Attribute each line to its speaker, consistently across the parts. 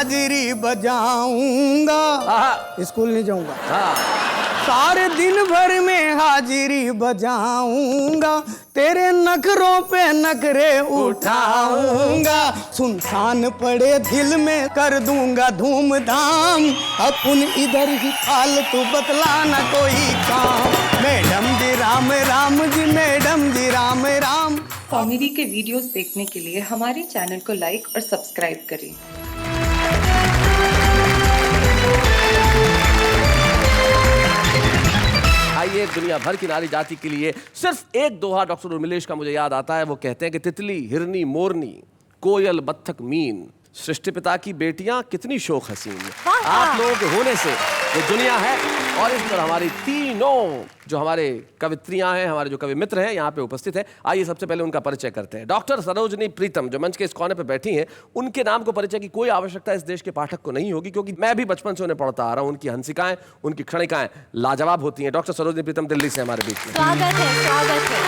Speaker 1: हाजिरी बजाऊंगा, स्कूल नहीं जाऊंगा। सारे दिन भर में हाजिरी बजाऊंगा, तेरे नखरों पे नखरे उठाऊंगा, सुनसान पड़े दिल में कर दूंगा धूमधाम, अपन इधर ही फालतू बतलाना कोई काम। मैडम जी राम राम जी, मैडम जी राम राम।
Speaker 2: कॉमेडी के वीडियोस देखने के लिए हमारे चैनल को लाइक और सब्सक्राइब करें।
Speaker 3: आइए, दुनिया भर की नारी जाति के लिए सिर्फ एक दोहा डॉक्टर उर्मिलेश का मुझे याद आता है। वो कहते हैं कि तितली, हिरनी, मोरनी, कोयल, बत्तख, मीन, सृष्टि पिता की बेटियां कितनी शोक हसीन। आप लोगों के होने से ये दुनिया है, और इस पर हमारी तीनों जो हमारे कवित्रियां हैं, हमारे जो कवि मित्र हैं यहाँ पे उपस्थित हैं। आइए सबसे पहले उनका परिचय करते हैं। डॉक्टर सरोजनी प्रीतम जो मंच के इस कोने पे बैठी हैं, उनके नाम को परिचय की कोई आवश्यकता इस देश के पाठक को नहीं होगी, क्योंकि मैं भी बचपन से उन्हें पढ़ता आ रहा हूँ। उनकी हंसिकाएं, उनकी क्षणिकाएं लाजवाब होती हैं। डॉक्टर सरोजनी प्रीतम दिल्ली से हमारे बीच में।
Speaker 4: स्वागत है, स्वागत है।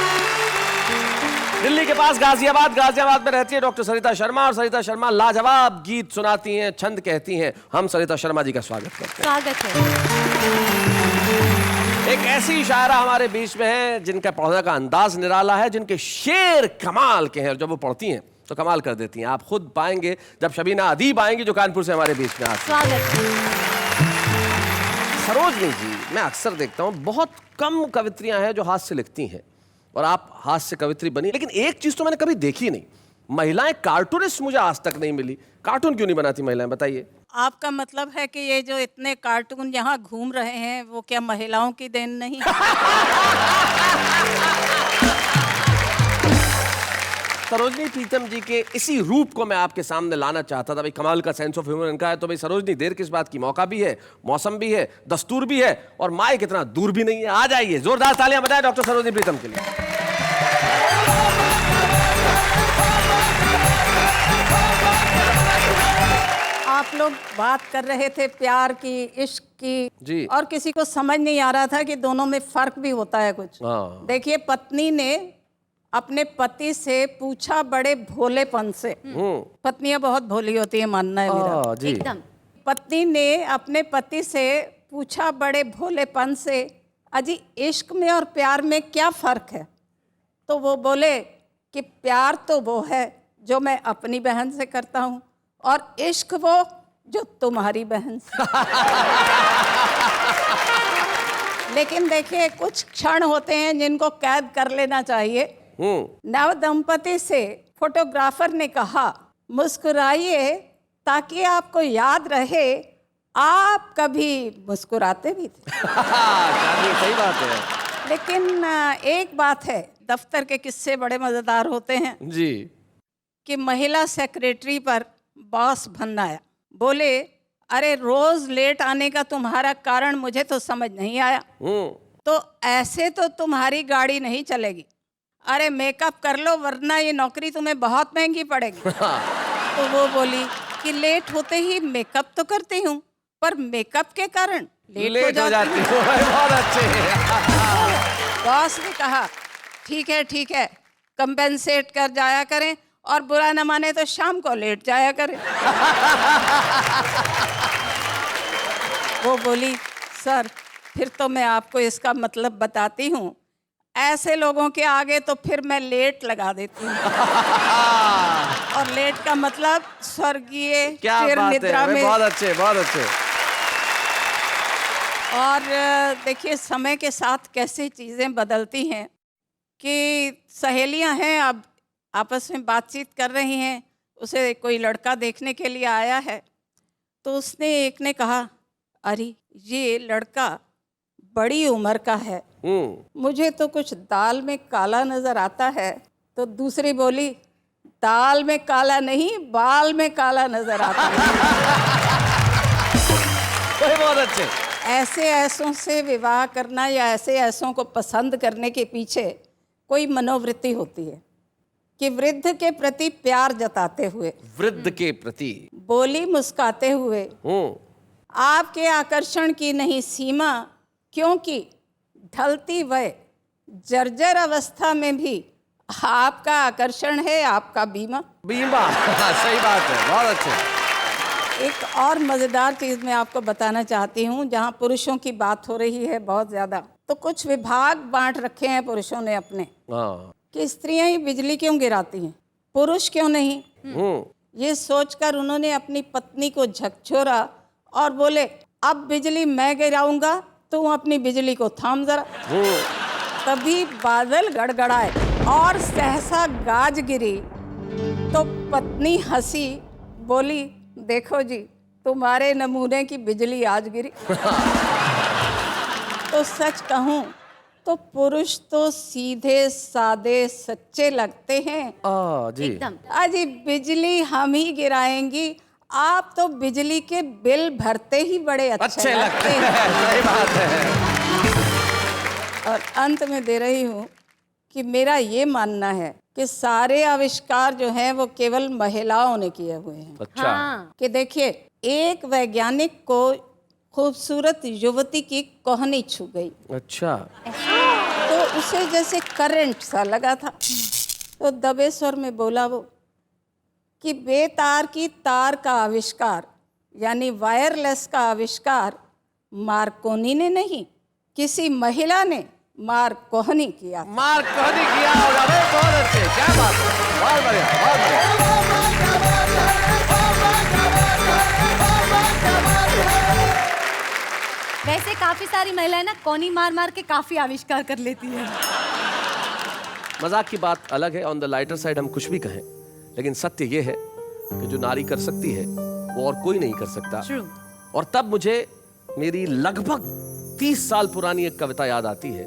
Speaker 3: दिल्ली के पास गाजियाबाद में रहती है डॉक्टर सरिता शर्मा, और सरिता शर्मा लाजवाब गीत सुनाती हैं, छंद कहती हैं। हम सरिता शर्मा जी का स्वागत करते हैं।
Speaker 4: स्वागत है।
Speaker 3: एक ऐसी शायरा हमारे बीच में है जिनका पढ़ने का अंदाज निराला है, जिनके शेर कमाल के हैं, और जब वो पढ़ती हैं तो कमाल कर देती हैं। आप खुद पाएंगे जब शबीना अदीब आएंगी जो कानपुर से हमारे बीच में आती हैं।
Speaker 4: स्वागत है।
Speaker 3: सरोजनी जी, मैं अक्सर देखता हूँ बहुत कम कवित्रियां हैं जो हाथ से लिखती हैं, और आप हाथ से कवित्री बनी। लेकिन एक चीज तो मैंने कभी देखी नहीं, महिलाएं कार्टूनिस्ट मुझे आज तक नहीं मिली। कार्टून क्यों नहीं बनाती महिलाएं, बताइए।
Speaker 5: आपका मतलब है कि ये जो इतने कार्टून यहाँ घूम रहे हैं वो क्या महिलाओं की देन नहीं?
Speaker 3: सरोजनी प्रीतम जी के इसी रूप को मैं आपके सामने लाना चाहता था। भाई कमाल का सेंस ऑफ ह्यूमर इनका है। तो भाई सरोजनी, देर किस बात की, मौका भी है, मौसम भी है, दस्तूर भी है, और माइक इतना दूर भी नहीं है। आ जाइए, जोरदार तालियां बजाएं डॉक्टर सरोजनी प्रीतम के लिए।
Speaker 5: आप लोग बात कर रहे थे प्यार की, इश्क की
Speaker 3: जी।
Speaker 5: और किसी को समझ नहीं आ रहा था कि दोनों में फर्क भी होता है कुछ। देखिए, पत्नी ने अपने पति से पूछा बड़े भोलेपन से। पत्नियां बहुत भोली होती है, मानना है मेरा।
Speaker 3: जी।
Speaker 4: एकदम।
Speaker 5: पत्नी ने अपने पति से पूछा बड़े भोलेपन से, अजी इश्क में और प्यार में क्या फर्क है? तो वो बोले कि प्यार तो वो है जो मैं अपनी बहन से करता हूँ, और इश्क वो जो तुम्हारी बहन से। लेकिन देखिए, कुछ क्षण होते हैं जिनको कैद कर लेना चाहिए। नव दंपति से फोटोग्राफर ने कहा, मुस्कुराइए ताकि आपको याद रहे आप कभी मुस्कुराते भी थे।
Speaker 3: सही बात है।
Speaker 5: लेकिन एक बात है, दफ्तर के किस्से बड़े मजेदार होते हैं
Speaker 3: जी। कि
Speaker 5: महिला सेक्रेटरी पर बॉस बनना आया, बोले, अरे रोज लेट आने का तुम्हारा कारण मुझे तो समझ नहीं आया। तो ऐसे तो तुम्हारी गाड़ी नहीं चलेगी, अरे मेकअप कर लो वरना ये नौकरी तुम्हें बहुत महंगी पड़ेगी। तो वो बोली कि लेट होते ही मेकअप तो करती हूँ, पर मेकअप के कारण लेट हो जाती हूँ।
Speaker 3: बहुत अच्छे।
Speaker 5: बॉस ने कहा, ठीक है, कंपेंसेट कर जाया करें, और बुरा न माने तो शाम को लेट जाया करें। वो बोली, सर फिर तो मैं आपको इसका मतलब बताती हूँ, ऐसे लोगों के आगे तो फिर मैं लेट लगा देती हूँ। और लेट का मतलब स्वर्गीय चिर निद्रा में।
Speaker 3: बहुत अच्छे, बहुत अच्छे।
Speaker 5: और देखिए, समय के साथ कैसे चीज़ें बदलती हैं कि सहेलियां हैं, अब आपस में बातचीत कर रही हैं, उसे कोई लड़का देखने के लिए आया है, तो उसने एक ने कहा, अरे ये लड़का बड़ी उम्र का है, मुझे तो कुछ दाल में काला नजर आता है। तो दूसरी बोली, दाल में काला नहीं, बाल में काला नजर आता है।
Speaker 3: बहुत अच्छे।
Speaker 5: ऐसे ऐसों से विवाह करना या ऐसे ऐसों को पसंद करने के पीछे कोई मनोवृत्ति होती है कि वृद्ध के प्रति प्यार जताते हुए,
Speaker 3: वृद्ध के प्रति
Speaker 5: बोली मुस्काते हुए, आपके आकर्षण की नहीं सीमा, क्योंकि ढलती वय जर्जर अवस्था में भी आपका आकर्षण है आपका बीमा।
Speaker 3: बीमा। सही बात है, बहुत अच्छे।
Speaker 5: एक और मज़ेदार चीज़ मैं आपको बताना चाहती हूँ। जहाँ पुरुषों की बात हो रही है बहुत ज़्यादा, तो कुछ विभाग बांट रखे हैं पुरुषों ने अपने,
Speaker 3: हाँ।
Speaker 5: कि स्त्रियां ही बिजली क्यों गिराती हैं, पुरुष क्यों नहीं। ये सोचकर उन्होंने अपनी पत्नी को झकझोरा और बोले, अब बिजली मैं गिराऊंगा, तुम अपनी बिजली को थाम जरा। तभी बादल गड़गड़ाए और सहसा गाज गिरी, तो पत्नी हंसी, बोली, देखो जी तुम्हारे नमूने की बिजली आज गिरी। तो सच कहूं तो पुरुष तो सीधे सादे सच्चे लगते हैं।
Speaker 3: जी।
Speaker 4: एकदम।
Speaker 5: अजी बिजली हम ही गिराएंगी, आप तो बिजली के बिल भरते ही बड़े अच्छे लगते हैं।
Speaker 3: सही बात है।
Speaker 5: और अंत में दे रही हूँ कि मेरा ये मानना है कि सारे आविष्कार जो हैं वो केवल महिलाओं ने किए हुए हैं।
Speaker 3: अच्छा।
Speaker 4: हाँ।
Speaker 5: कि देखिए, एक वैज्ञानिक को खूबसूरत युवती की कोहनी छू गई,
Speaker 3: अच्छा।
Speaker 5: तो उसे जैसे करंट सा लगा था। तो दबे स्वर में बोला वो कि बेतार की तार का आविष्कार यानी वायरलेस का आविष्कार मार्कोनी ने नहीं, किसी महिला ने मार्कोनी किया।
Speaker 3: मार्कोनी किया होगा। बहुत अच्छे, क्या बात है, बहुत बढ़िया, बहुत बढ़िया।
Speaker 4: वैसे काफी सारी महिलाएं ना कोनी मार मार के काफी आविष्कार कर लेती हैं।
Speaker 3: मजाक की बात अलग है, ऑन द लाइटर साइड हम कुछ भी कहें, लेकिन सत्य ये है कि जो नारी कर सकती है वो और कोई नहीं कर सकता।
Speaker 4: True.
Speaker 3: और तब मुझे मेरी लगभग 30 साल पुरानी एक कविता याद आती है,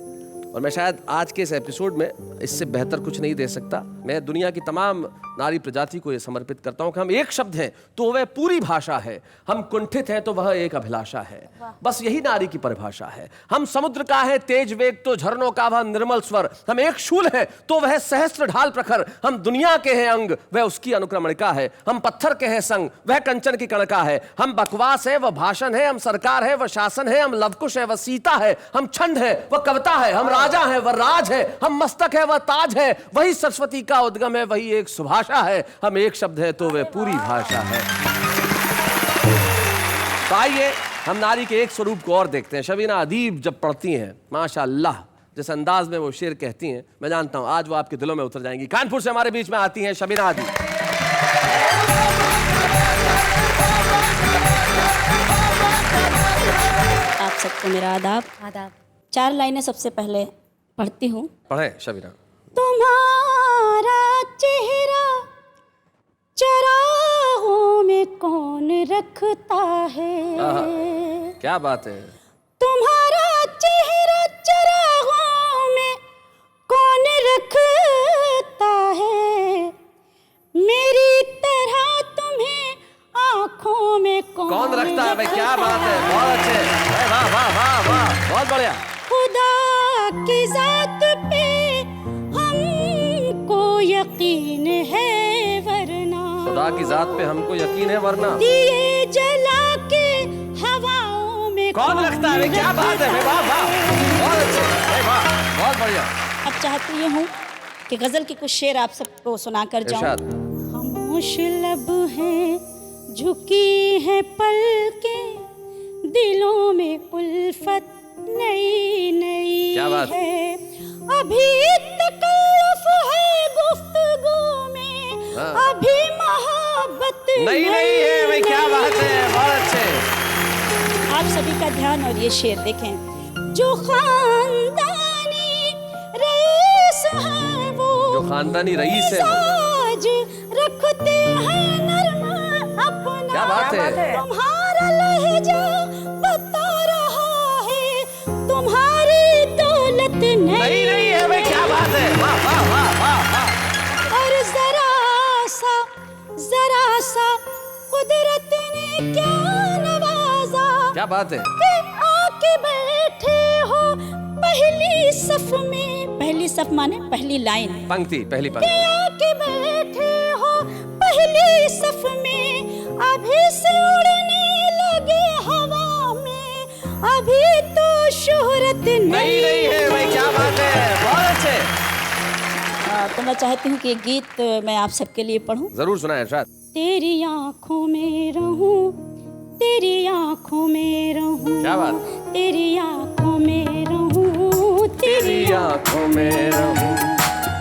Speaker 3: और मैं शायद आज के इस एपिसोड में इससे बेहतर कुछ नहीं दे सकता। मैं दुनिया की तमाम नारी प्रजाति को यह समर्पित करता हूं कि हम एक शब्द हैं तो वह पूरी भाषा है, हम कुंठित हैं तो वह एक अभिलाषा है। बस यही नारी की परिभाषा है। हम समुद्र का है तेज वेग तो झरनों का वह निर्मल स्वर, हम एक शूल है तो वह सहस्त्र ढाल प्रखर, हम दुनिया के हैं अंग वह उसकी अनुक्रमणिका है, हम पत्थर के हैं संग वह कंचन की कणका है, हम बकवास है वह भाषण है, हम सरकार है वह शासन है, हम लवकुश है वह सीता है, हम छंद है वह कविता है, हम राजा है वह राज है, हम मस्तक है वह ताज है, वही सरस्वती का उद्गम है, वही एक सुभाषा है, हम एक शब्द है तो वह पूरी भाषा है। तो आइए हम नारी के एक स्वरूप को और देखते हैं। शबीना अदीब जब पढ़ती हैं, माशाअल्लाह जिस अंदाज में वो शेर कहती हैं, मैं जानता हूं आज वो आपके दिलों में उतर जाएंगी। कानपुर से हमारे बीच में आती हैं शबीना अदीब।
Speaker 6: आप सबको मेरा आदाब।
Speaker 4: आदाब।
Speaker 6: 4 लाइनें सबसे पहले पढ़ती हूँ।
Speaker 3: पढ़े शबीना।
Speaker 6: तुम्हारा चेहरा चराहों में कौन रखता है,
Speaker 3: क्या बात है।
Speaker 6: तुम्हारा चेहरा चराहों में कौन रखता है, मेरी तरह तुम्हें आंखों में
Speaker 3: कौन रखता है भाई, क्या बात है, बहुत अच्छे, वाह वाह वाह वाह, बहुत बढ़िया।
Speaker 6: खुदा की जात पे हमको यकीन है वरना,
Speaker 3: खुदा की जात पे हमको यकीन है वरना,
Speaker 6: दिए जला के हवाओं में
Speaker 3: कौन रखता है, क्या बात है, वाह वाह, बहुत अच्छे, वाह, बहुत बढ़िया।
Speaker 6: अब चाहती हूँ कि गजल के कुछ शेर आप सबको सुनाकर जाऊं।
Speaker 3: इरशाद।
Speaker 6: खामोश लब हैं झुकी है पलकें, दिलों में उल्फत नई नई
Speaker 3: क्या बात
Speaker 6: है, अभी तकल्लुफ है गुफ्तगू में,
Speaker 3: हाँ।
Speaker 6: अभी मोहब्बत
Speaker 3: नहीं है भाई, क्या बात है, बहुत अच्छे।
Speaker 6: आप सभी का ध्यान और ये शेर देखें। जो खानदानी रईस है वो,
Speaker 3: जो खानदानी रईस है वो,
Speaker 6: साज रखते हैं नरमा अपना,
Speaker 3: क्या बात है।
Speaker 6: तुम्हारा लहजा बता रहा है, तुम्हारी दौलत नहीं
Speaker 3: है भाई, क्या बात है, वाह वाह वाह वाह वाह।
Speaker 6: और जरा सा कुदरत ने क्या नवाजा,
Speaker 3: क्या बात है।
Speaker 6: कि आके बैठे हो पहली सफ में, पहली सफ माने पहली लाइन,
Speaker 3: पंक्ति, पहली पंक्ति।
Speaker 6: कि आके बैठे हो पहली सफ में, अभी से उड़ने लगे हवा में, अभी तो शोहरत नहीं
Speaker 3: है भाई, क्या बात है, बहुत अच्छे।
Speaker 6: तो मैं चाहती हूँ कि ये गीत मैं आप सबके लिए पढ़ूं।
Speaker 3: जरूर सुनाएं इरशाद।
Speaker 6: तेरी आंखों में रहूं रहूं, तेरी आंखों में रहूं,
Speaker 3: तेरी आंखों में रहूं,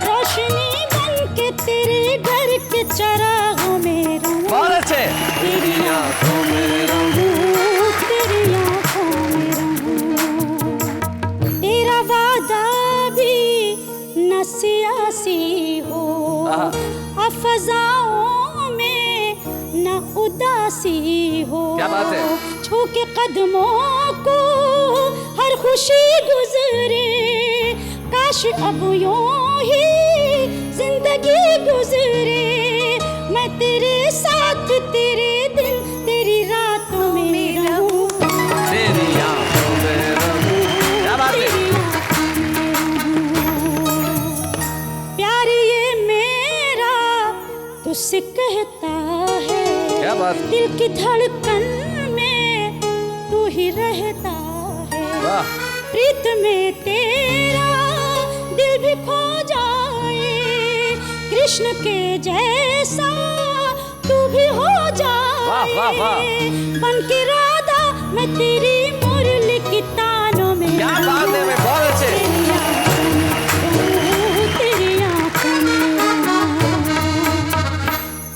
Speaker 6: रोशनी बन के तेरे घर के चरागों में रहूं,
Speaker 3: बहुत अच्छे, तेरी आंखों में रहूं,
Speaker 6: तेरी आंखों में रहूं, तेरा वादा भी न सियासी हो, फज़ाओं में न उदासी हो,
Speaker 3: क्या बात है,
Speaker 6: छू के कदमों को हर खुशी गुजरे, काश अब यूं ही जिंदगी गुजरे, मैं तेरे साथ तेरे दिन तेरी रातों में रहूं,
Speaker 3: तेरी आंखों में रहूं, क्या बात है,
Speaker 6: प्यार ये मेरा तुझसे कहता है,
Speaker 3: क्या बात,
Speaker 6: दिल की धड़कन में तू ही रहता है,
Speaker 3: वाह,
Speaker 6: प्रीत में तेरा दिल भी खो जाए, कृष्ण के जैसा तू भी हो जाए,
Speaker 3: वाह, वाह, वाह।
Speaker 6: बन के राधा मैं तेरी मुरली की तानों में,
Speaker 3: क्या बात है, मैं बहुत अच्छे,
Speaker 6: तेरी आंखों में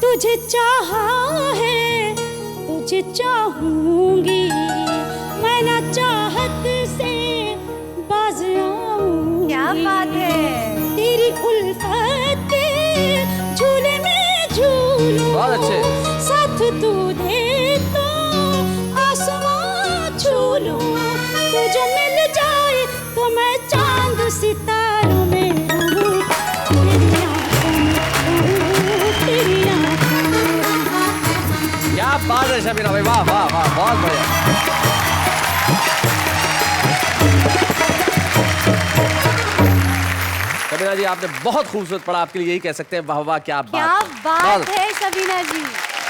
Speaker 6: तुझे चाहा है, तुझे चाहूंगी, मैं ना चाहत से बाज आऊंगी,
Speaker 4: क्या बात है,
Speaker 6: तेरी उल्फत के झूले में झूलूं,
Speaker 3: बहुत अच्छे,
Speaker 6: साथ तू दे तो आसमां छू लूं, तू जो मिल जाए तो मैं चांद सितारों में रहूं, तेरी आंखों में रहूं, तेरी आंखों में रहूं।
Speaker 3: क्या बात है शबीना भाई, वाह वाह वाह, बहुत बढ़िया, शबीना जी आपने बहुत खूबसूरत पढ़ा, आपके लिए यही कह सकते हैं, वाह वाह, क्या
Speaker 4: क्या
Speaker 3: बात
Speaker 4: बात है शबीना जी।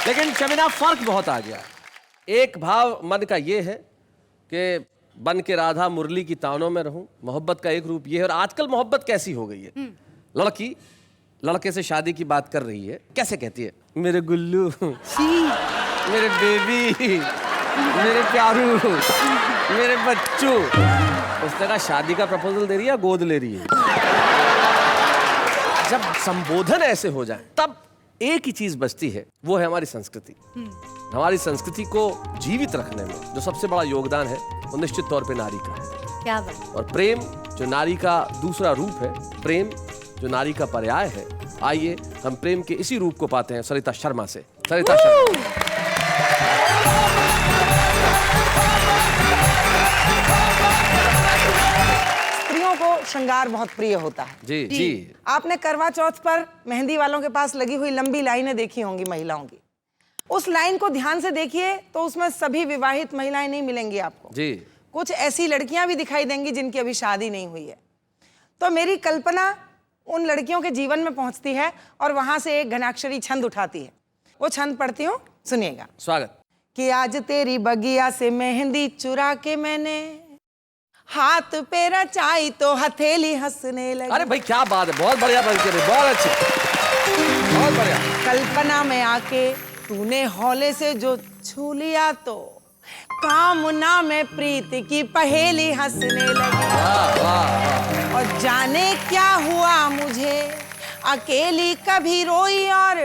Speaker 3: लेकिन शबीना फर्क बहुत आ गया, एक भाव मन का ये है कि बन के राधा मुरली की तानों में रहूं, मोहब्बत का एक रूप ये है, और आजकल मोहब्बत कैसी हो गई है, लड़की लड़के से शादी की बात कर रही है, कैसे कहती है, मेरे गुल्लू, मेरे बेबी, मेरे प्यारू, मेरे बच्चू, उसने कहा शादी का प्रपोजल दे रही है या गोद ले रही है। जब संबोधन ऐसे हो जाए तब एक ही चीज बचती है, वो है हमारी संस्कृति। हमारी संस्कृति को जीवित रखने में जो सबसे बड़ा योगदान है वो निश्चित तौर पे नारी का है।
Speaker 4: क्या बात,
Speaker 3: और प्रेम जो नारी का दूसरा रूप है, प्रेम जो नारी का पर्याय है, आइए हम प्रेम के इसी रूप को पाते हैं सरिता शर्मा से। सरिता शर्मा,
Speaker 7: स्त्रियों को श्रृंगार बहुत प्रिय होता है।
Speaker 3: जी जी,
Speaker 7: आपने करवा चौथ पर मेहंदी वालों के पास लगी हुई लंबी लाइनें देखी होंगी महिलाओं की। उस लाइन को ध्यान से देखिए तो उसमें सभी विवाहित महिलाएं नहीं मिलेंगी आपको
Speaker 3: जी,
Speaker 7: कुछ ऐसी लड़कियां भी दिखाई देंगी जिनकी अभी शादी नहीं हुई है। तो मेरी कल्पना उन लड़कियों के जीवन में पहुंचती है और वहां से एक घनाक्षरी छंद उठाती है। वो छंद पढ़ती हूँ, सुनिएगा।
Speaker 3: स्वागत।
Speaker 7: कि आज तेरी बगिया से मेहंदी चुरा के मैंने हाथ पे रचाई तो हथेली हंसने लगी।
Speaker 3: अरे भाई क्या बात है, बहुत बढ़िया बनके रही, बहुत अच्छी, बहुत बढ़िया।
Speaker 7: कल्पना में आके तूने हौले से जो छू लिया तो कामना में प्रीत की पहेली हंसने लगी।
Speaker 3: वाह वाह वाह,
Speaker 7: और जाने क्या हुआ मुझे, अकेली कभी रोई और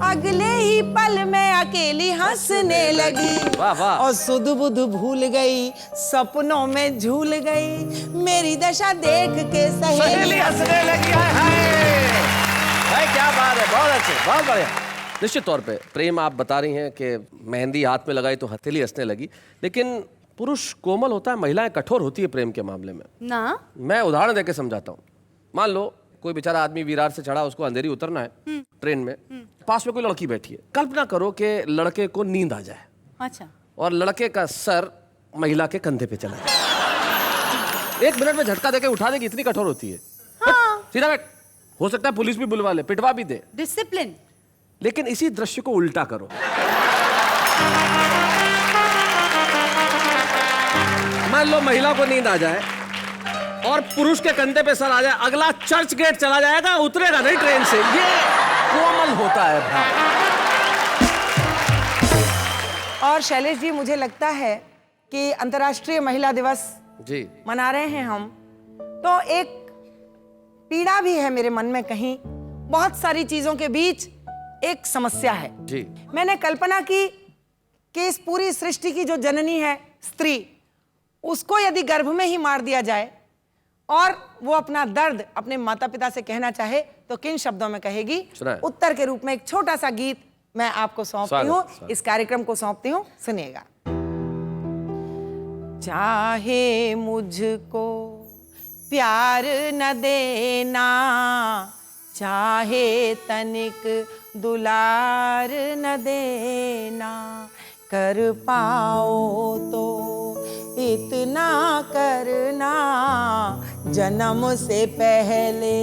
Speaker 7: अगले ही पल में अकेली हंसने लगी।
Speaker 3: वाह वाह,
Speaker 7: और सुध बुध भूल गई, सपनों में झूल गई, मेरी दशा देख के सहेली
Speaker 3: हंसने लगी। भाई क्या बात है, बहुत अच्छे, बहुत बढ़िया। निश्चित तौर पे प्रेम आप बता रही हैं कि मेहंदी हाथ में लगाई तो हथेली हंसने लगी, लेकिन पुरुष कोमल होता है, महिलाएं कठोर होती है प्रेम के मामले में
Speaker 4: ना।
Speaker 3: मैं उदाहरण देके समझाता हूँ। मान लो कोई बेचारा आदमी विरार से चढ़ा, उसको अंधेरी उतरना है ट्रेन में, पास में कोई लड़की बैठी है। कल्पना करो कि लड़के को नींद आ जाए
Speaker 4: अच्छा,
Speaker 3: और लड़के का सर महिला के कंधे पे चला जाए, 1 मिनट में झटका देके उठा देगी, इतनी कठोर होती है।
Speaker 4: हाँ।
Speaker 3: सीधा बैठ, हो सकता है पुलिस भी बुलवा ले, पिटवा भी दे।
Speaker 4: डिसिप्लिन।
Speaker 3: लेकिन इसी दृश्य को उल्टा करो, मान लो महिला को नींद आ जाए और पुरुष के कंधे पे सर आ जाए, अगला चर्च गेट चला जाएगा, उतरेगा नहीं ट्रेन से। ये कोमल होता है भाव।
Speaker 7: और शैलेश जी, मुझे लगता है कि अंतर्राष्ट्रीय महिला दिवस
Speaker 3: जी
Speaker 7: मना रहे हैं हम, तो एक पीड़ा भी है मेरे मन में। कहीं बहुत सारी चीजों के बीच एक समस्या है।
Speaker 3: जी
Speaker 7: मैंने कल्पना की कि इस पूरी सृष्टि की जो जननी है स्त्री, उसको यदि गर्भ में ही मार दिया जाए और वो अपना दर्द अपने माता पिता से कहना चाहे तो किन शब्दों में कहेगी?
Speaker 3: सुनाए।
Speaker 7: उत्तर के रूप में एक छोटा सा गीत मैं आपको सौंपती हूँ, इस कार्यक्रम को सौंपती हूँ, सुनिएगा। चाहे मुझको प्यार न देना, चाहे तनिक दुलार न देना, कर पाओ तो इतना करना, जन्म से पहले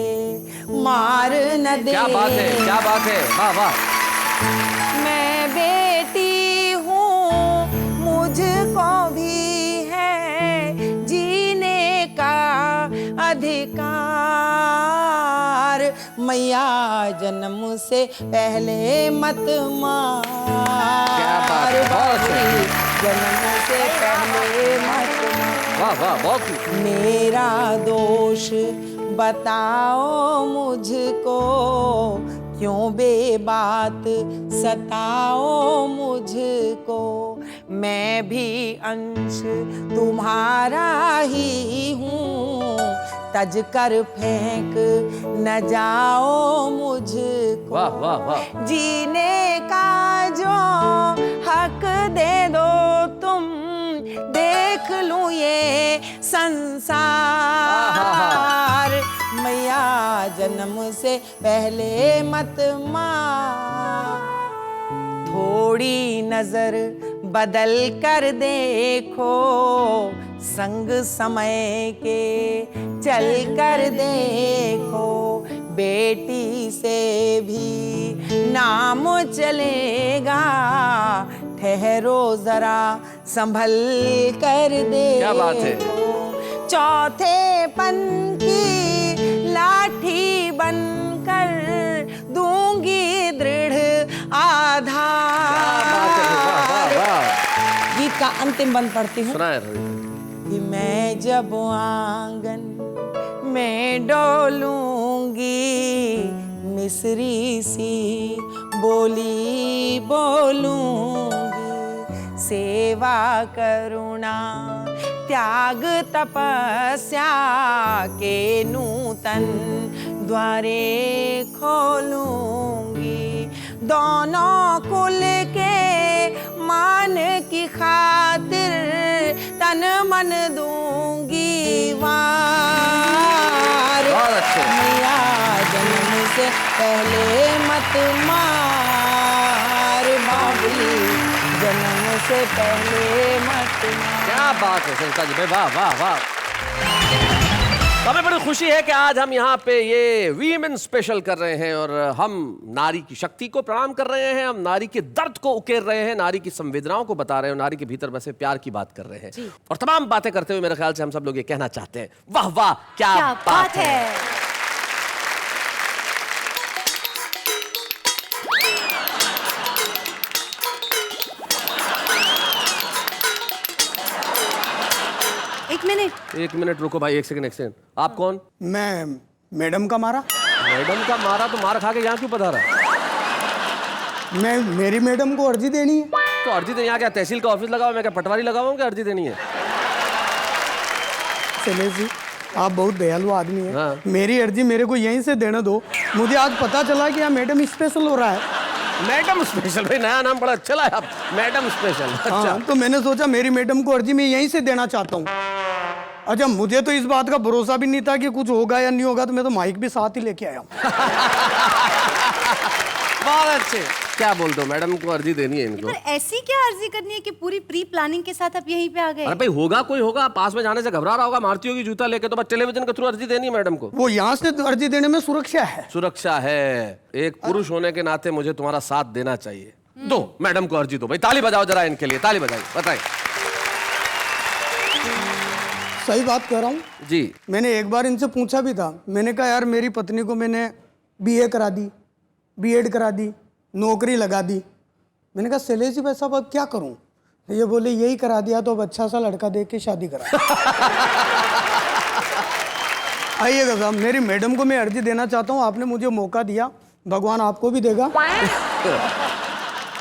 Speaker 7: मार न देना।
Speaker 3: क्या बात है, क्या बात है, वाह वाह।
Speaker 7: मैं बेटी हूँ, मुझको भी है जीने का अधिकार। मैया जन्म से पहले मत मार।
Speaker 3: क्या बात है, बहुत अच्छे।
Speaker 7: जन्म से पहले मत मार।
Speaker 3: वाह वाह, बहुत खूब।
Speaker 7: मेरा दोष बताओ मुझको, क्यों बेबात सताओ मुझको। मैं भी अंश तुम्हारा ही हूँ, तज कर फेंक न जाओ मुझको।
Speaker 3: वाह वाह वाह।
Speaker 7: जीने का जो हक दे दो तुम, देख लूं ये संसार। मैया जन्म से पहले मत मार। थोड़ी नजर बदल कर देखो, संग समय के चल कर देखो। बेटी से भी नाम चलेगा, ठहरो जरा संभल कर देखो।
Speaker 3: क्या बात है।
Speaker 7: चौथे पन की लाठी बनकर दूंगी दृढ़ आधार। गीत का अंतिम बंद पढ़ती हूँ कि मैं जब आंगन में डोलूंगी, मिस्री सी बोली बोलूंगी। सेवा करुणा त्याग तपस्या के नूतन द्वारे खोलूंगी। दोनों कुल के मान की खातिर तन मन दूंगी वार। मैया जन्म से पहले मत मार, बाबुली जन्म से पहले मत मार।
Speaker 3: क्या बात है संस्था जी, वाह वाह वाह। हमें बड़ी खुशी है कि आज हम यहाँ पे ये वीमेन स्पेशल कर रहे हैं और हम नारी की शक्ति को प्रणाम कर रहे हैं, हम नारी के दर्द को उकेर रहे हैं, नारी की संवेदनाओं को बता रहे हैं, नारी के भीतर बसे प्यार की बात कर रहे हैं। और तमाम बातें करते हुए मेरे ख्याल से हम सब लोग ये कहना चाहते हैं, वाह वाह क्या बात है। एक मिनट रुको भाई, एक सेकंड। आप कौन?
Speaker 1: मैं मैडम का मारा।
Speaker 3: मैडम का मारा तो मार खा के यहाँ क्यों पधारा?
Speaker 1: मैं मेरी मैडम को अर्जी देनी है।
Speaker 3: तो अर्जी देनी, यहाँ क्या तहसील का ऑफिस लगा हुआ, मैं क्या पटवारी लगा हुआ हूँ क्या अर्जी देनी है?
Speaker 1: शैलेश जी, आप बहुत दयालु आदमी हैं।
Speaker 3: हाँ।
Speaker 1: मेरी अर्जी मेरे को यहीं से देने दो। मुझे आज पता चला कि यहाँ मैडम स्पेशल हो रहा है।
Speaker 3: मैडम स्पेशल, भाई नया नाम बड़ा अच्छा है आप, मैडम स्पेशल। अच्छा
Speaker 1: हाँ, तो मैंने सोचा मेरी मैडम को अर्जी मैं यहीं से देना चाहता हूँ। अच्छा, मुझे तो इस बात का भरोसा भी नहीं था कि कुछ होगा या नहीं होगा, तो मैं तो माइक भी साथ ही लेके आया हूँ।
Speaker 3: बहुत अच्छे। क्या बोल दो, मैडम को अर्जी देनी है इनको।
Speaker 4: पर ऐसी क्या अर्जी करनी है कि पूरी प्री प्लानिंग के साथ आप यहीं पे आ गए?
Speaker 3: अरे भाई होगा, कोई होगा पास में जाने से घबरा रहा होगा, मारती होगी जूता लेके, तो बस टेलीविजन के थ्रू अर्जी देनी है मैडम को।
Speaker 1: वो यहाँ से अर्जी देने में सुरक्षा है।
Speaker 3: सुरक्षा है, एक पुरुष होने के नाते मुझे तुम्हारा साथ देना चाहिए। दो मैडम को अर्जी दो भाई, ताली बजाओ जरा इनके लिए, ताली बजाइए, बताइए।
Speaker 1: सही बात कह रहा हूँ
Speaker 3: जी।
Speaker 1: मैंने एक बार इनसे पूछा भी था, मैंने कहा यार मेरी पत्नी को मैंने BA करा दी, B.Ed करा दी, नौकरी लगा दी। मैंने कहा शैलेश जी भाई साहब अब क्या करूँ? ये बोले यही करा दिया तो अब अच्छा सा लड़का देख के शादी करा। आइएगा साहब, मेरी मैडम को मैं अर्जी देना चाहता हूँ, आपने मुझे मौका दिया, भगवान आपको भी देगा।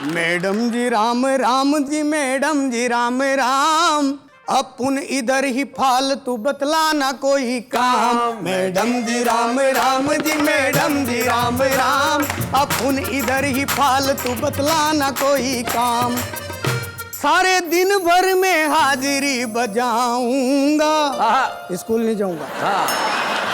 Speaker 1: मैडम जी राम राम जी, मैडम जी राम राम, अपन इधर ही फालतू बतलाना कोई काम। मैडम जी राम राम जी, मैडम जी राम राम, अपन इधर ही फालतू बतलाना कोई काम। सारे दिन भर में हाजिरी बजाऊंगा, स्कूल नहीं जाऊंगा।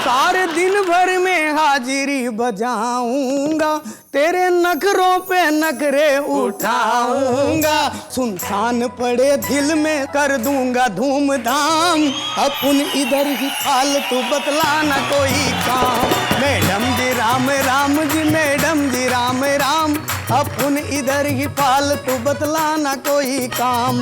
Speaker 1: सारे दिन भर में हाजिरी बजाऊंगा, तेरे नखरों पे नखरे उठाऊंगा। सुनसान पड़े दिल में कर दूंगा धूमधाम, अपन इधर ही फालतू बतलाना कोई काम। मैडम जी राम राम जी, मैडम जी राम राम, अपन इधर ही फालतू बतलाना कोई काम।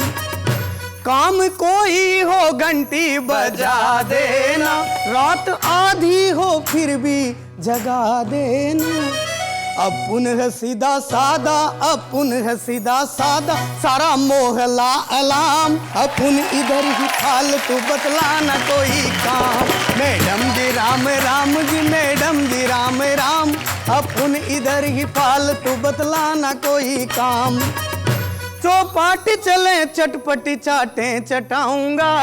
Speaker 1: काम कोई हो घंटी बजा देना, रात आधी हो फिर भी जगा देना। अपन है सीधा सादा, अपन है सीधा सादा, सारा मोहल्ला अलाम, अपन इधर ही फालतू बतलाना कोई काम। मैडम जी राम राम जी, मैडम जी राम राम, अपन इधर ही फालतू बतलाना कोई काम। चौपाटी चले चटपटी चाटे चटाऊंगा,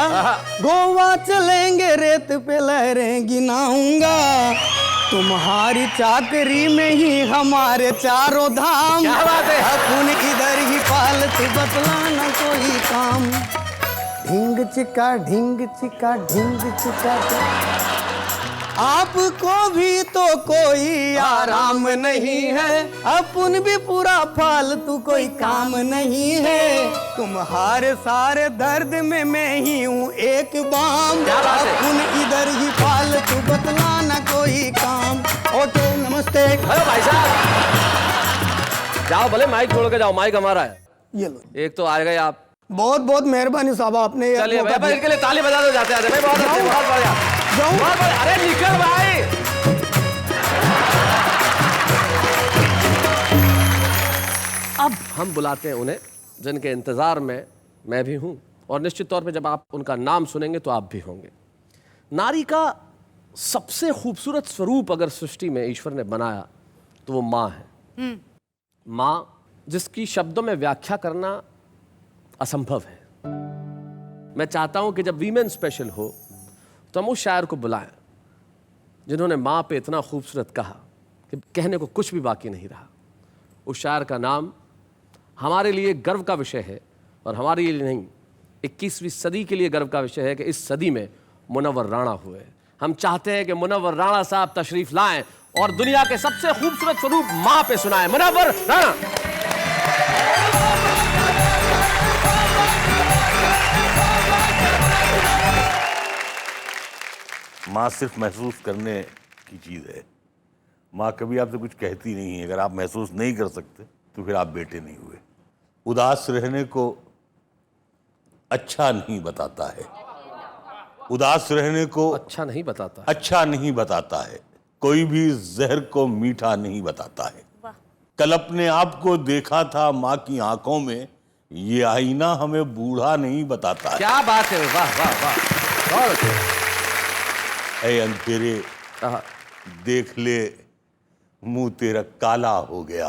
Speaker 1: गोवा चलेंगे रेत पे लहरें गिनाऊंगा। तुम्हारी चाकरी में ही हमारे चारों धाम, अपन इधर ही फालतू बतलाना कोई काम। ढिंग चिका ढिंग चिका ढिंग चिका, आपको भी तो कोई आराम नहीं है, अपन भी पूरा फालतू कोई काम नहीं है। तुम्हारे सारे दर्द में मैं ही हूँ एक बाम, अपन इधर ही फालतू बतलाना कोई काम। ओके नमस्ते।
Speaker 3: हेलो भाई साहब, जाओ भले, माइक छोड़ के जाओ, माइक हमारा है।
Speaker 1: ये लो,
Speaker 3: एक तो आ गए आप।
Speaker 1: बहुत बहुत मेहरबानी साहब, आपने
Speaker 3: चलिए भाई, इनके लिए ताली बजा दो जाते आते भाई, बहुत अच्छे, बहुत बढ़िया, बहुत बढ़िया। अरे निकल भाई। अब हम बुलाते हैं उन्हें जिनके इंतजार में मैं भी हूं, और निश्चित तौर पे जब आप उनका नाम सुनेंगे तो आप भी होंगे। नारी का सबसे खूबसूरत स्वरूप अगर सृष्टि में ईश्वर ने बनाया तो वो माँ है। माँ जिसकी शब्दों में व्याख्या करना असंभव है। मैं चाहता हूं कि जब वीमेन स्पेशल हो तो हम उस शायर को बुलाएं जिन्होंने माँ पे इतना खूबसूरत कहा कि कहने को कुछ भी बाकी नहीं रहा। उस शायर का नाम हमारे लिए गर्व का विषय है, और हमारे लिए नहीं, 21वीं सदी के लिए गर्व का विषय है कि इस सदी में मुनव्वर राणा हुए। हम चाहते हैं कि मुनव्वर राणा साहब तशरीफ लाएं और दुनिया के सबसे खूबसूरत स्वरूप माँ पे सुनाएं। मुनव्वर राणा।
Speaker 8: माँ सिर्फ महसूस करने की चीज़ है। माँ कभी आपसे कुछ कहती नहीं है। अगर आप महसूस नहीं कर सकते तो फिर आप बेटे नहीं हुए। उदास रहने को अच्छा नहीं बताता है, उदास रहने को
Speaker 3: अच्छा नहीं बताता,
Speaker 8: अच्छा नहीं बताता है, कोई भी जहर को मीठा नहीं बताता है। कल अपने आप को देखा था माँ की आंखों में, ये आईना हमें बूढ़ा नहीं बताता है।
Speaker 3: क्या बात है, वाह वाह वाह।
Speaker 8: ऐ अंधेरे देख ले मुंह तेरा काला हो गया।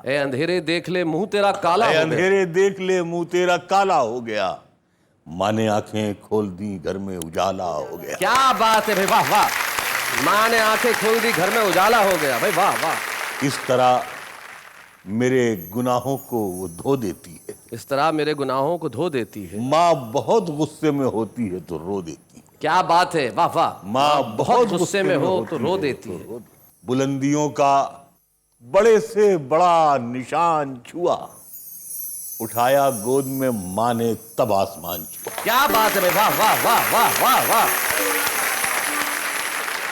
Speaker 3: ए अंधेरे देख ले मुंह तेरा काला हो गया।
Speaker 8: अंधेरे देख ले मुंह तेरा काला हो गया। माँ ने आंखें खोल दी घर में उजाला हो गया।
Speaker 3: क्या बात है भाई, वाह वाह। माँ ने आंखें खोल दी घर में उजाला हो गया, भाई वाह वाह।
Speaker 8: इस तरह मेरे गुनाहों को वो धो देती है।
Speaker 3: इस तरह मेरे गुनाहों को धो देती है।
Speaker 8: माँ बहुत गुस्से में होती है तो रो देती है।
Speaker 3: क्या बात है, वाह वाह।
Speaker 8: माँ बहुत
Speaker 3: गुस्से में हो तो रो देती है।
Speaker 8: बुलंदियों का बड़े से बड़ा निशान छुआ, उठाया गोद में माँ ने तब आसमान छुआ।
Speaker 3: क्या बात है, वाह वाह वाह वाह वाह वाह।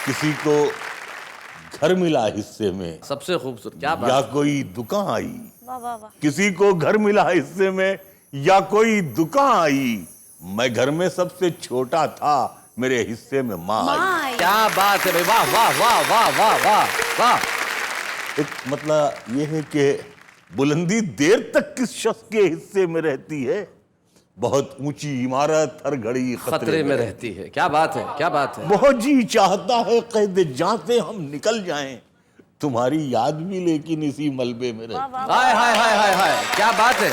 Speaker 8: किसी को घर मिला हिस्से में,
Speaker 3: सबसे खूबसूरत, क्या बात।
Speaker 8: या कोई दुकान आई।
Speaker 6: वाह वाह वाह।
Speaker 8: किसी को घर मिला हिस्से में या कोई दुकान आई। मैं घर में सबसे छोटा था, मेरे हिस्से में माँ आई।
Speaker 3: क्या बात है भाई, वाह वाह वाह वाह वाह वाह वाह।
Speaker 8: एक मतलब ये है कि बुलंदी देर तक किस शख्स के हिस्से में रहती है, बहुत ऊंची इमारत हर घड़ी
Speaker 3: खतरे में रहती है। क्या बात है, क्या बात है।
Speaker 8: बहुत जी चाहता है कैद जहां से हम निकल जाएं, तुम्हारी याद भी लेकिन इसी मलबे में रहती।
Speaker 3: हाय हाय हाय हाय हाय, क्या बात है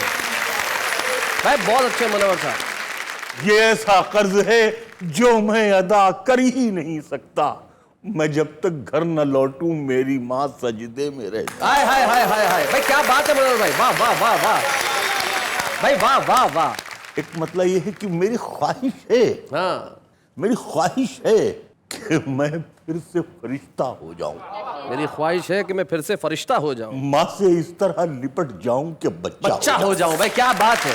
Speaker 3: भाई, बहुत अच्छे मनोहर साहब।
Speaker 8: ये ऐसा कर्ज है जो मैं अदा कर ही नहीं सकता, मैं जब तक घर न लौटूं मेरी माँ सजदे में रहती।
Speaker 3: हाय हाय हाय हाय हाय भाई, क्या बात है मनोहर भाई, वाह वाह वाह वाह भाई, वाह वाह वाह।
Speaker 8: एक मतलब ये है कि मेरी ख्वाहिश है,
Speaker 3: हाँ,
Speaker 8: मेरी ख्वाहिश है कि मैं फिर से फरिश्ता हो जाऊं।
Speaker 3: मेरी ख्वाहिश है कि मैं फिर से फरिश्ता हो जाऊं,
Speaker 8: माँ से इस तरह लिपट जाऊं कि बच्चा
Speaker 3: हो जाऊं। भाई क्या बात है।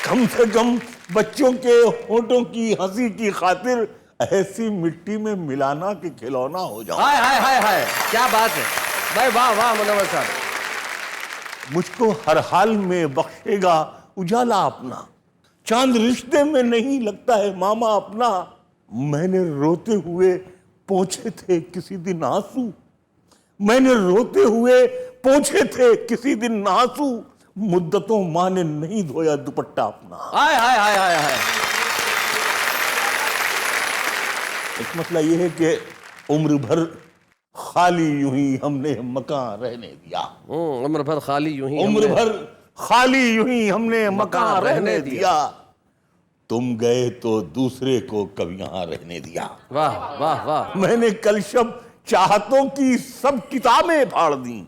Speaker 8: कम से कम बच्चों के होठों की हंसी की खातिर ऐसी मिट्टी में मिलाना कि खिलौना हो जाऊं।
Speaker 3: हाय हाय हाय हाय, क्या बात है भाई, वाह वाह मनोहर साहब।
Speaker 8: मुझको हर हाल में बख्शेगा उजाला अपना, चांद रिश्ते में नहीं लगता है मामा अपना। मैंने रोते हुए पोंछे थे किसी दिन आंसू, मैंने रोते हुए पोंछे थे किसी दिन आंसू, मुद्दतों माँ ने नहीं धोया दुपट्टा अपना।
Speaker 3: हाय हाय हाय हाय हाय।
Speaker 8: एक मतलब यह है कि उम्र भर खाली यूं ही हमने मकान रहने दिया,
Speaker 3: उम्र भर खाली यूं ही
Speaker 8: उम्र भर खाली यूं ही हमने मकान रहने दिया, तुम गए तो दूसरे को कब यहां रहने दिया।
Speaker 3: वाह वाह वाह।
Speaker 8: मैंने कल शब चाहतों की सब किताबें फाड़ दी,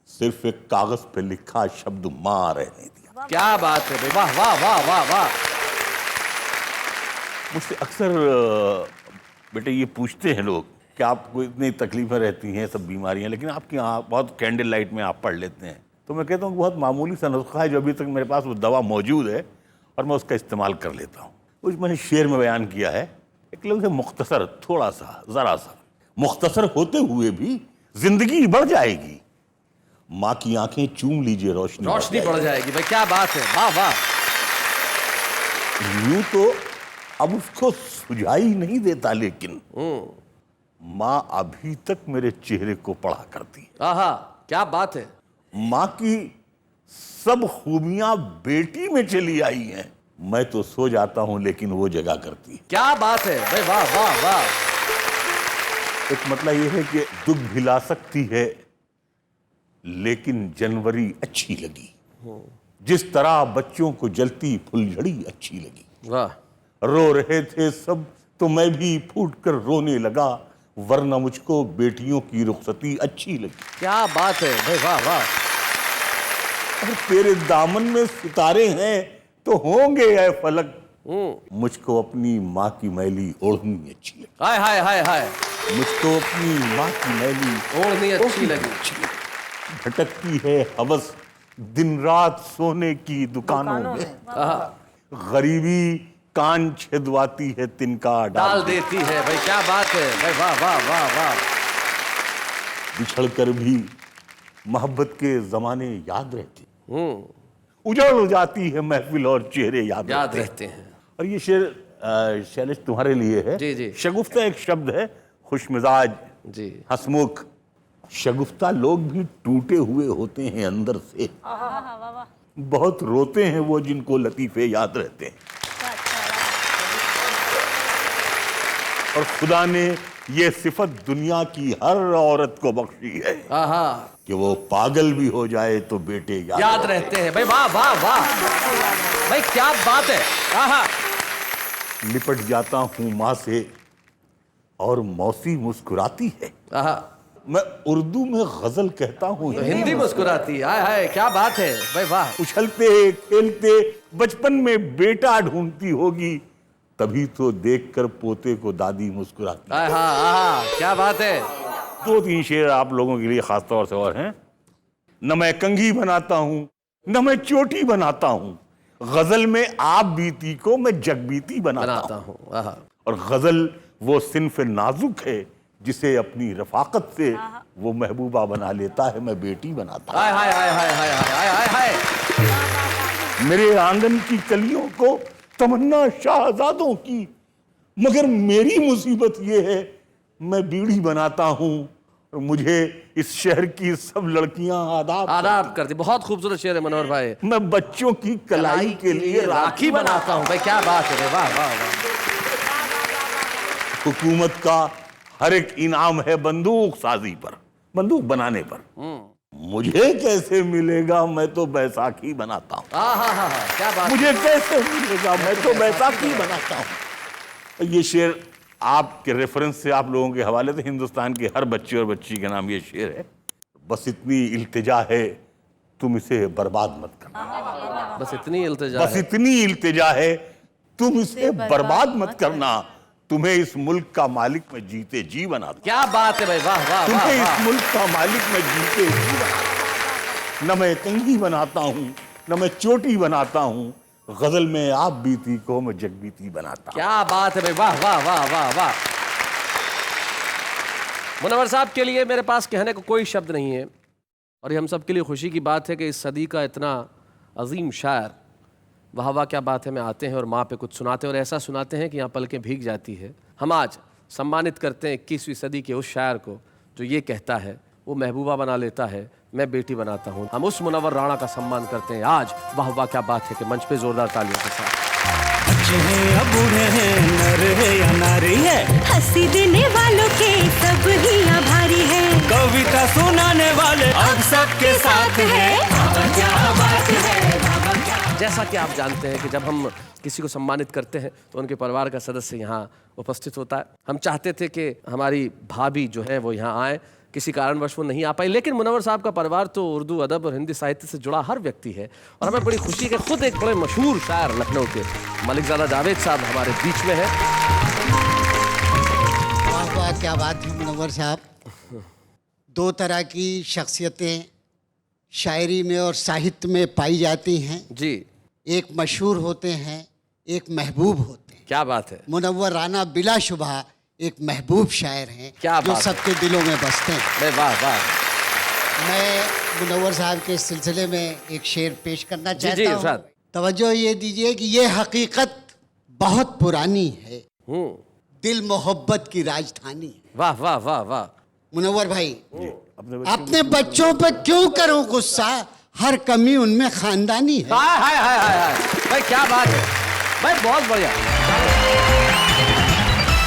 Speaker 8: सिर्फ एक कागज पे लिखा शब्द मां रहने दिया।
Speaker 3: क्या बात है भाई, वाह वाह वाह वाह वाह।
Speaker 8: मुझसे अक्सर बेटे ये पूछते हैं लोग कि आपको इतनी तकलीफें रहती हैं, सब बीमारियां, लेकिन आपकी यहाँ बहुत कैंडल लाइट में आप पढ़ लेते हैं। तो मैं कहता हूँ बहुत मामूली सा नुस्खा है जो अभी तक मेरे पास वो दवा मौजूद है और मैं उसका इस्तेमाल कर लेता हूँ। कुछ मैंने शेर में बयान किया है, एक लफ्ज़ है मुख्तसर, थोड़ा सा, ज़रा सा। मुख्तसर होते हुए भी जिंदगी बढ़ जाएगी, माँ की आंखें चूम लीजिए रोशनी
Speaker 3: बढ़ जाएगी। भाई क्या बात है, वाह वाह।
Speaker 8: यूं तो अब उसको सुझाई नहीं देता, लेकिन माँ अभी तक मेरे चेहरे को पढ़ा करती है।
Speaker 3: आहा, क्या बात है।
Speaker 8: माँ की सब खूबियां बेटी में चली आई हैं, मैं तो सो जाता हूं लेकिन वो जगा करती है।
Speaker 3: क्या बात है भाई, वाह वाह वाह।
Speaker 8: एक मतलब ये है कि दुख भी ला सकती है, लेकिन जनवरी अच्छी लगी, जिस तरह बच्चों को जलती फुलझड़ी अच्छी लगी।
Speaker 3: वाह।
Speaker 8: रो रहे थे सब तो मैं भी फूट कर रोने लगा, वरना मुझको बेटियों की रुखसती अच्छी लगी।
Speaker 3: क्या बात है भाई, वाह वाह।
Speaker 8: और तेरे दामन में सितारे हैं तो होंगे ऐ फलक, मुझको अपनी माँ की मैली ओढ़नी अच्छी लगी।
Speaker 3: हाय हाय हाय हाय,
Speaker 8: मुझको अपनी माँ की मैली
Speaker 3: ओढ़नी अच्छी लगी।
Speaker 8: भटकती है हवस दिन रात सोने की दुकानों में, गरीबी कान छेदवाती है तिनका
Speaker 3: डाल देती है। भाई क्या बात है भाई, वाह वाह वाह वाह।
Speaker 8: बिछड़ कर भी मोहब्बत के जमाने याद रहते, उजड़ जाती है महफिल और चेहरे याद
Speaker 3: रहते हैं।
Speaker 8: और ये शेर शैलेश तुम्हारे लिए है।
Speaker 3: जी जी।
Speaker 8: शगुफ्ता एक शब्द है, खुशमिजाज
Speaker 3: जी,
Speaker 8: हंसमुख। शगुफ्ता लोग भी टूटे हुए होते हैं अंदर से, बहुत रोते हैं वो जिनको लतीफे याद रहते हैं। और खुदा ने ये सिफत दुनिया की हर औरत को बख्शी है कि वो पागल भी हो जाए तो बेटे याद
Speaker 3: रहते हैं। भाई वाह वाह वाह भाई, क्या बात है। आहा।
Speaker 8: लिपट जाता हूँ माँ से और मौसी मुस्कुराती है।
Speaker 3: आहा।
Speaker 8: मैं उर्दू में गजल कहता हूँ
Speaker 3: तो हिंदी मुस्कुराती है। हाय हाय, क्या बात है भाई, वाह।
Speaker 8: उछलते खेलते बचपन में बेटा ढूंढती होगी, तभी तो देखकर पोते को दादी मुस्कुराती।
Speaker 3: क्या बात है।
Speaker 8: 2-3 शेर आप लोगों के लिए खास तौर से और हैं। न मैं कंघी बनाता हूँ न मैं चोटी बनाता हूँ, गजल में आप बीती को मैं जगबीती बनाता हूँ। और गजल वो सिन्फ नाजुक है जिसे अपनी रफाकत से वो महबूबा बना लेता है, मैं बेटी बनाता हूँ।
Speaker 3: हाय हाय हाय हाय हाय हाय हाय हाय।
Speaker 8: मेरे आंगन की कलियों को तमन्ना शाहजादों की, मगर मेरी मुसीबत ये है मैं बीड़ी बनाता हूँ और मुझे इस शहर की सब लड़कियां
Speaker 3: आदाब करती। बहुत खूबसूरत शेर है मनोहर भाई।
Speaker 8: मैं बच्चों की कलाई के लिए
Speaker 3: राखी बनाता हूँ। भाई क्या बात है, वाह वाह वाह।
Speaker 8: हुकूमत का हर एक इनाम है बंदूक साजी पर, बंदूक बनाने पर। मुझे कैसे मिलेगा, मैं तो बैसाखी बनाता हूँ।
Speaker 3: क्या बात।
Speaker 8: मुझे कैसे मिलेगा, मैं तो बैसाखी बनाता हूँ। ये शेर आपके रेफरेंस से, आप लोगों के हवाले से, हिंदुस्तान के हर बच्चे और बच्ची के नाम ये शेर है। बस इतनी इल्तिजा है, तुम इसे बर्बाद मत करना।
Speaker 3: बस इतनी इल्तिजा
Speaker 8: बस इतनी इल्तिजा है, तुम इसे बर्बाद मत करना। तुम्हें इस मुल्क का मालिक मैं जीते जी बनाता।
Speaker 3: क्या बात है भाई, वाह वाह।
Speaker 8: तुम्हें इस मुल्क का मालिक मैं जीते जी बनाता। न मैं कंघी बनाता हूँ, न मैं चोटी बनाता हूँ, गजल में आप बीती को मैं जगबीती बनाता।
Speaker 3: क्या बात है भाई, वाह वाह वाह वाह वाह। मुनव्वर साहब के लिए मेरे पास कहने को कोई शब्द नहीं है, और ये हम सब के लिए खुशी की बात है कि इस सदी का इतना अजीम शायर, वाह वाह क्या बात है, में आते हैं और माँ पे कुछ सुनाते हैं, और ऐसा सुनाते हैं कि यहाँ पलकें भीग जाती है। हम आज सम्मानित करते हैं 21वीं सदी के उस शायर को जो ये कहता है, वो महबूबा बना लेता है, मैं बेटी बनाता हूँ। हम उस मुनव्वर राणा का सम्मान करते हैं आज। वाह वाह क्या बात है कि मंच पे जोरदार तालियों के साथ।
Speaker 1: बच्चे हैं या बूढ़े हैं, नर है या नारी है,
Speaker 6: हंसी देने वालों के सब ही आभारी है।
Speaker 1: कविता सुनाने वाले अब सबके साथ है। क्या बात है।
Speaker 3: जैसा कि आप जानते हैं कि जब हम किसी को सम्मानित करते हैं तो उनके परिवार का सदस्य यहाँ उपस्थित होता है। हम चाहते थे कि हमारी भाभी जो है वो यहाँ आए, किसी कारणवश वो नहीं आ पाई, लेकिन मुनव्वर साहब का परिवार तो उर्दू अदब और हिंदी साहित्य से जुड़ा हर व्यक्ति है, और हमें बड़ी खुशी है कि खुद एक बड़े मशहूर शायर लखनऊ के मलिकजादा जावेद साहब हमारे बीच में है।
Speaker 9: वाह वाह क्या बात है मुनव्वर साहब। दो तरह की शख्सियतें शायरी में और साहित्य में पाई जाती हैं
Speaker 3: जी।
Speaker 9: एक मशहूर होते हैं, एक महबूब होते हैं।
Speaker 3: क्या बात है।
Speaker 9: मुनव्वर राणा बिलाशुबह एक महबूब शायर हैं,
Speaker 3: क्या
Speaker 9: जो
Speaker 3: बात
Speaker 9: सबके दिलों में बसते हैं।
Speaker 3: वाह वाह।
Speaker 9: मैं मुनव्वर साहब के सिलसिले में एक शेर पेश करना
Speaker 3: जी,
Speaker 9: चाहता हूँ। तवज्जो ये दीजिए कि ये हकीकत बहुत पुरानी है, दिल मोहब्बत की राजधानी है।
Speaker 3: वाह वाह वाह वाह।
Speaker 9: मुनव्वर भाई, अपने बच्चों पे क्यों करो गुस्सा, हर कमी उनमें खानदानी है।
Speaker 3: हाय हाय हाय हाय भाई क्या बात है भाई, बहुत बढ़िया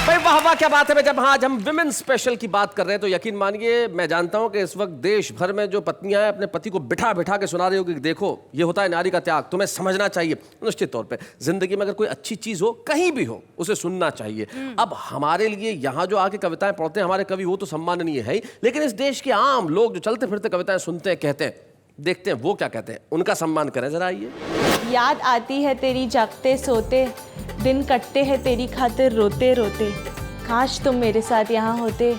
Speaker 3: भाई, वाह वाह क्या बात है भाई। जब आज हम विमेन स्पेशल की बात कर रहे हैं तो यकीन मानिए मैं जानता हूं कि इस वक्त देश भर में जो पत्नियां हैं अपने पति को बिठा बिठा के सुना रही होगी कि देखो ये होता है नारी का त्याग, तुम्हें समझना चाहिए। निश्चित तौर पे जिंदगी में अगर कोई अच्छी चीज हो कहीं भी हो उसे सुनना चाहिए। अब हमारे लिए यहाँ जो आके कविताएं पढ़ते हैं हमारे कवि, वो तो सम्माननीय है ही, लेकिन इस देश के आम लोग जो चलते फिरते कविताएं सुनते हैं, कहते हैं, देखते हैं वो क्या कहते हैं, उनका सम्मान करें जरा। आइए।
Speaker 10: याद आती है तेरी जागते सोते, दिन कटते हैं तेरी खातिर रोते रोते, काश तुम मेरे साथ यहाँ होते,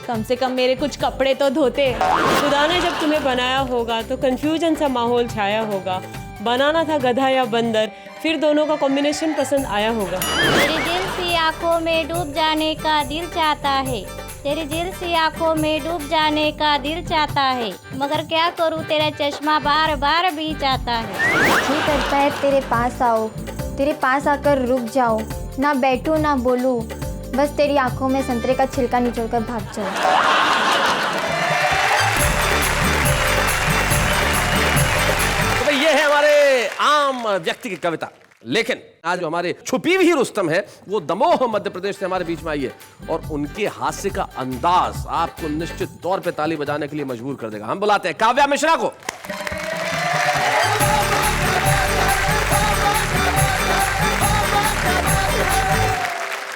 Speaker 10: कम से कम मेरे कुछ कपड़े तो धोते।
Speaker 11: खुदा ने जब तुम्हें बनाया होगा तो कंफ्यूजन सा माहौल छाया होगा, बनाना था गधा या बंदर, फिर दोनों का कॉम्बिनेशन पसंद आया होगा।
Speaker 12: तेरी दिल सी आंखों में डूब जाने का दिल चाहता है, तेरी दिल सी आंखों में डूब जाने का दिल चाहता है, मगर क्या करूँ तेरा चश्मा बार बार भी चाहता है।
Speaker 13: जी करता है तेरे पास आओ, तेरे पास आकर रुक जाओ, ना बैठूं ना बोलूं, बस तेरी आंखों में संतरे का छिलका निचोड़कर भाग जाओ।
Speaker 3: तो भाई ये है हमारे आम व्यक्ति की कविता, लेकिन आज जो हमारे छुपी हुई रुस्तम है वो दमोह मध्य प्रदेश से हमारे बीच में आई है, और उनके हास्य का अंदाज आपको निश्चित तौर पे ताली बजाने के लिए मजबूर कर देगा। हम बुलाते हैं काव्या मिश्रा को।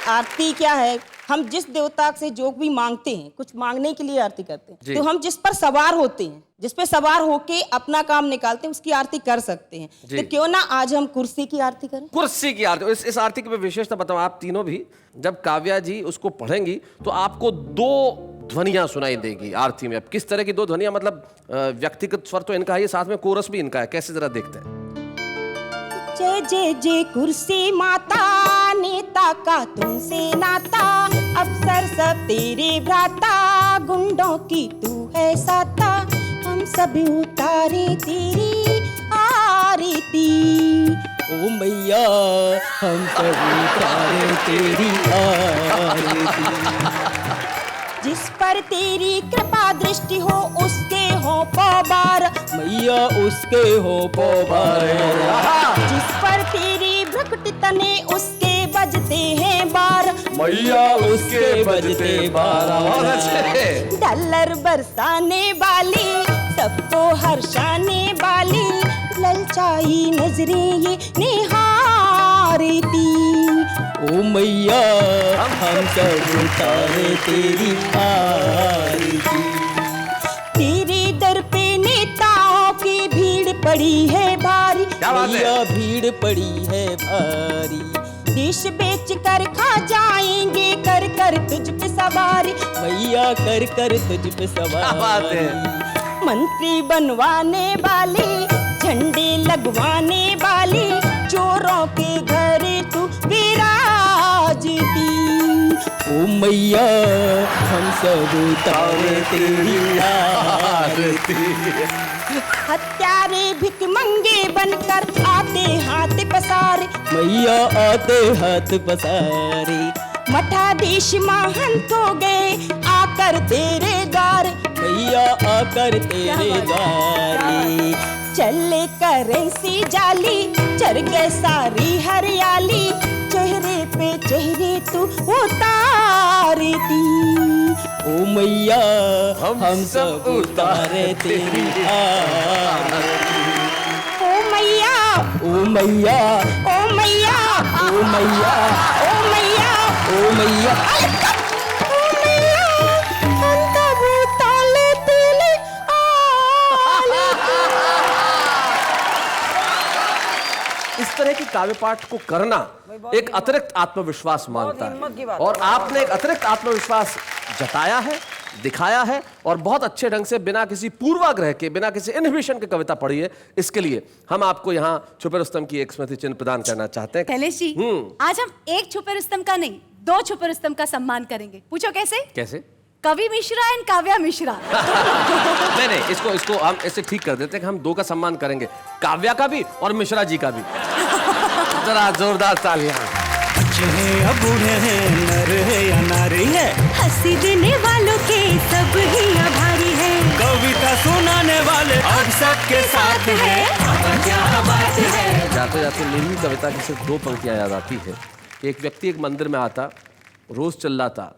Speaker 14: आरती क्या है, हम जिस देवता से जो भी मांगते हैं, कुछ मांगने के लिए आरती करते हैं, तो हम जिस पर सवार होते हैं, जिस पे सवार होके अपना काम निकालते हैं, उसकी आरती कर सकते हैं। तो क्यों ना आज हम कुर्सी की आरती करें।
Speaker 3: कुर्सी की आरती। इस आरती की विशेषता बताओ आप तीनों भी। जब काव्या जी उसको पढ़ेंगी तो आपको दो ध्वनियां सुनाई देगी आरती में। अब किस तरह की दो ध्वनियां, मतलब व्यक्तिगत स्वर तो इनका है, साथ में कोरस भी इनका है, कैसे जरा देखते हैं।
Speaker 14: जय जय जय कुर्सी माता, नेता का तुमसे नाता, अफसर सब तेरे भ्राता, गुंडों की तू है साता, हम सब उतारे तेरी आरती।
Speaker 1: ओ मैया हम सब उतारे तेरी आरती।
Speaker 14: जिस पर तेरी कृपा दृष्टि हो उसके हो पौबार, मैया उसके हो पौबार। जिस पर तेरी भ्रुकुटी तने उसके बजते हैं बार,
Speaker 3: मैया उसके बजते बार।
Speaker 14: डॉलर बरसाने वाली, सबको हर्षाने वाली, ललचाई नजरें ये निहारती। ओ मैया हम सब उतारे तेरी आरती। तेरे दर पे नेताओं की भीड़ पड़ी है भारी, मैया भीड़ पड़ी है भारी। देश बेच कर खा जाएंगे, कर कर तुझ पे सवारी, मैया कर कर तुझ पे सवारी। मंत्री बनवाने वाली, झंडे लगवाने वाली, चोरों के घर तू विराजती। ओ मैया हम सब उतारे तेरी आरती। हत्यारे भिखमंगे बनकर आते हाथ पसारे, मैया आते हाथ पसारे। मठाधीश महंत हो गए आकर तेरे द्वार, मैया आकर तेरे द्वारे। चले करेंसी जाली, चढ़ गए सारी हरियाली, चेहरे पे चेहरे तू उतारती। ओ मैया हम सब उतारे तेरी आरती। ओ मैया ओ मैया ओ मैया ओ मैया ओ मैया ओ मैया ओ मैया हम तब उतारे तेरी आरती।
Speaker 3: इस तरह की काव्य पाठ को करना एक अतिरिक्त आत्मविश्वास मांगता है, और आपने एक अतिरिक्त आत्मविश्वास जताया है, दिखाया है, और बहुत अच्छे ढंग से बिना किसी पूर्वाग्रह के, बिना किसी इनहिबिशन के कविता पढ़ी है। इसके लिए हम आपको यहाँ छुपे रुस्तम की एक स्मृति चिन्ह प्रदान करना चाहते हैं।
Speaker 4: शैलेश जी, आज हम एक छुपे रुस्तम का नहीं, 2 छुपे रुस्तम का सम्मान करेंगे। पूछो कैसे?
Speaker 3: कैसे?
Speaker 4: कवि मिश्रा एंड काव्या मिश्रा।
Speaker 3: नहीं, इसको हम ऐसे ठीक कर देते हैं कि हम 2 का सम्मान करेंगे, काव्या का भी और मिश्रा जी का भी। जरा जोरदार तालियां।
Speaker 15: बच्चे हैं या बूढ़े हैं, नर है या नारी है,
Speaker 6: हंसी देने वालों के सब ही आभारी है,
Speaker 15: कविता सुनाने वाले अब सबके साथ है। क्या बात है।
Speaker 3: जाते जाते मेरी कविता की सिर्फ 2 पंक्तियां याद आती है। एक व्यक्ति एक मंदिर में आता, रोज चिल्लाता,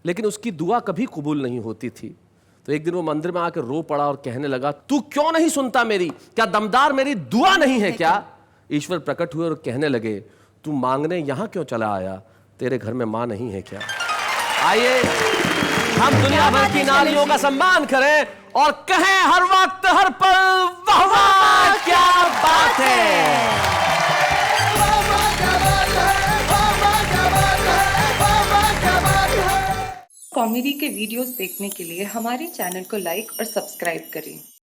Speaker 3: लेकिन उसकी दुआ कभी कबूल नहीं होती थी। तो एक दिन वो मंदिर में आकर रो पड़ा और कहने लगा, तू क्यों नहीं सुनता मेरी? क्या दमदार मेरी दुआ नहीं है क्या? ईश्वर प्रकट हुए और कहने लगे, तू मांगने यहां क्यों चला आया? तेरे घर में मां नहीं है क्या? आइए हम दुनिया भर की नारियों का सम्मान करें और कहें हर वक्त हर पल, वाह वाह क्या बात है।
Speaker 2: कॉमेडी के वीडियोस देखने के लिए हमारे चैनल को लाइक और सब्सक्राइब करें।